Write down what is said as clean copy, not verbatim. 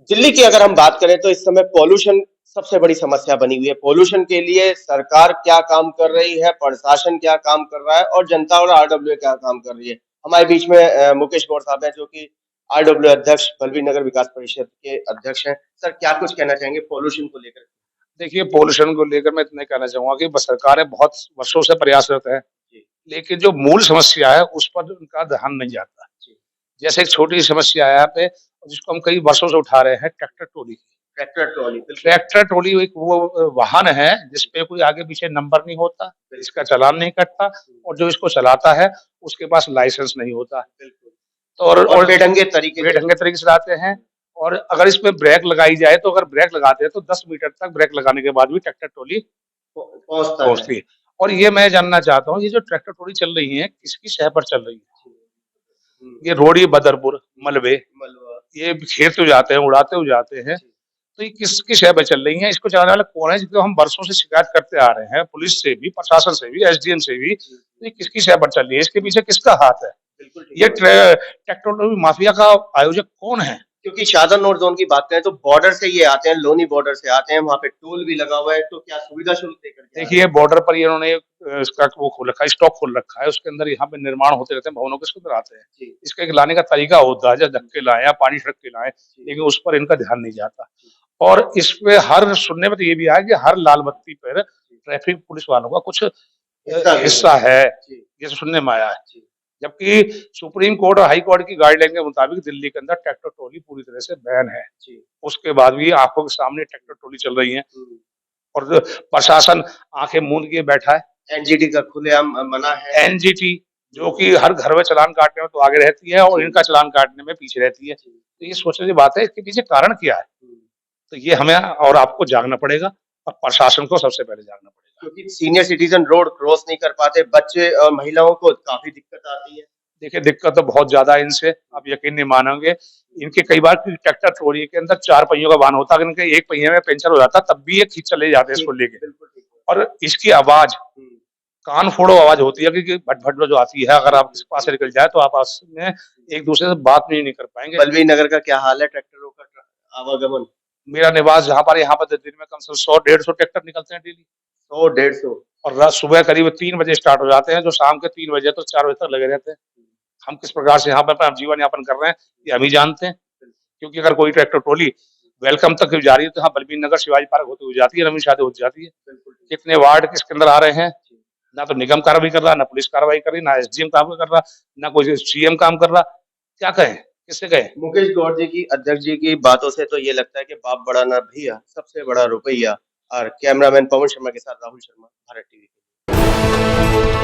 दिल्ली की अगर हम बात करें तो इस समय पॉल्यूशन सबसे बड़ी समस्या बनी हुई है। पॉल्यूशन के लिए सरकार क्या काम कर रही है, प्रशासन क्या काम कर रहा है और जनता और आरडब्ल्यू क्या काम कर रही है। हमारे बीच में मुकेश गौड़ साहब हैं जो कि आरडब्ल्यू अध्यक्ष, बल्लभी नगर विकास परिषद के अध्यक्ष हैं। सर क्या कुछ कहना चाहेंगे पॉल्यूशन को लेकर? देखिए, पॉल्यूशन को लेकर मैं इतना ही कहना चाहूँगा कि ब सरकारें बहुत वर्षों से प्रयासरत हैं, जी, लेकिन जो मूल समस्या है, उस पर उनका ध्यान नहीं जाता। जी। जैसे एक छोटी समस्या है यहाँ पे, जिसको हम कई वर्षों से उठा रहे हैं, ट्रैक्टर ट्रॉली की। ट्रैक्टर ट्रॉली, बिल्कुल, ट्रैक्टर ट्रॉली एक वो वाहन है, जिसपे कोई आगे-पीछे नंबर नहीं होता, इसका बिल्कुल। चालान नहीं कटता हुँ, और जो इसको चलाता है, उसके पास लाइसेंस नहीं होता। बिल्कुल। तो और बेढंगे तरीके से बेढंगे तरीके से चलाते हैं और अगर इसमें ब्रेक लगाई जाए, तो अगर ब्रेक लगाते हैं, तो 10 मीटर तक ब्रेक लगाने के बाद भी ट्रैक्टर ट्रॉली पहुँचता है। पहुँचती है। और ये मैं जानना चाहता हूँ, ये जो ट्रैक्टर ट्रॉली चल रही है, किसकी शह पर चल रही है? हुँ, ये रोड़ी, बदरपुर, मलबे, मलबा। ये खेत हुए जाते हैं, उड़ाते हुए जाते हैं। जी, तो ये किसकी शह पे चल रही हैं? इसको चलाने वाला कौन है? जिसको हम बरसों से शिकायत करते आ रहे हैं, पुलिस से भी, प्रशासन से भी, एसडीएम से भी। जी, तो ये किसकी शह पर चल रही है? इसके पीछे किसका हाथ है? बिल्कुल ठीक ये बात। ट्रैक्टर ट्रॉली माफिया का आयोजक कौन है? क्योंकि शाहजहां नोट जोन की बात करें तो बॉर्डर से ये आते हैं, लोनी बॉर्डर से आते हैं, वहाँ पे टोल भी लगा हुआ है, तो क्या सुविधा शुल्क देकर के आ रहे देखिए, हैं? बॉर्डर पर ये उन्होंने इसका वो खोल रखा है, स्टॉक खोल रखा है, उसके अंदर यहाँ पे निर्माण होते रहते हैं, भवनों के इसके अंदर आते हैं। जी, इसका एक लाने का तरीका होता है, जैसे धक्के के लाएँ या पानी छिड़क के लाएँ, जी, लेकिन उस पर इनका ध्यान नहीं जाता। जी, और इसपे हर सुनने में तो ये भी आया कि हर लाल बत्ती पर जी। ट्रैफिक पुलिस वालों का कुछ हिस्सा भी है। हिस्सा है, जी, ये सुनने में आया है। जी, जबकि सुप्रीम कोर्ट और हाई कोर्ट की गाइडलाइन के मुताबिक दिल्ली के अंदर ट्रैक्टर ट्रॉली पूरी तरह से बैन है। जी। उसके बाद भी आँखों के सामने ट्रैक्टर ट्रॉली चल रही है हुँ। और जो प्रशासन आँखें मूंद के बैठा है। एनजीटी का खुलेआम मना है। एनजीटी जो हुँ, कि हर घर में चालान काटने में तो आगे रहती है और जी, इनका चालान काटने में पीछे रहती है। जी। तो ये सोचने की बात है, इसके पीछे कारण क्या है? हुँ। तो ये हमें और आपको जागना पड़ेगा और प्रशासन को सबसे पहले जागना पड़ेगा। क्योंकि सीनियर सिटीज़न रोड क्रॉस नहीं कर पाते, बच्चे और महिलाओं को काफ़ी दिक्कत आती है। देखिए, दिक्कत तो बहुत ज़्यादा है इनसे, आप यकीन नहीं मानोगे। इनके कई बार ट्रैक्टर ट्रॉली के अंदर 4 पहियों का वाहन होता है, अगर इनके 1 पहिए में पंचर हो जाता, तब भी ये खींच चले जाते हैं इसको ठीक, लेके। बिल्कुल ठीक है। और इसकी आवाज़, हुँ, कान फोड़ो आवाज़ होती है क्योंकि भट-भट जो आती है, अगर जी, आप इसके पास से निकल जाए, तो आप आपस में एक-दूसरे से बात भी नहीं कर पाएँगे। बल्लभी नगर का क्या हाल है ट्रैक्टरों का आवागमन? मेरा निवास जहाँ पर है, यहाँ पर दिन में कम से कम 100 डेढ़ 100 ट्रैक्टर निकलते हैं डेली 100 150। और रात सुबह करीब 3 बजे स्टार्ट हो जाते हैं, जो शाम के 3 बजे तो 4 बजे तक लगे रहते हैं। हम किस प्रकार से यहाँ पे अपना जीवन यापन कर रहे हैं, ये हम ही जानते हैं। क्योंकि अगर कोई ट्रैक्टर ट्रॉली वेलकम तक जा रही है, तो यहाँ बल्लभी नगर, शिवाजी पार्क होते हुए जाती है, रवींद्र शादी होती जाती है। बिल्कुल ठीक। कितने वार्ड किसके अंदर आ रहे हैं, जी। ना तो निगम कार्रवाई कर रहा, ना पुलिस कार्रवाई कर रही, ना एसडीएम काम कर रहा, ना कोई सीएम काम कर रहा। क्या कहें? किससे कहें? मुकेश गौड़ जी की अध्यक्ष जी की बातों से तो ये लगता है कि बाप बड़ा ना भैया, सबसे बड़ा रुपया। और कैमरामैन पवन शर्मा के साथ राहुल शर्मा, भारत टीवी।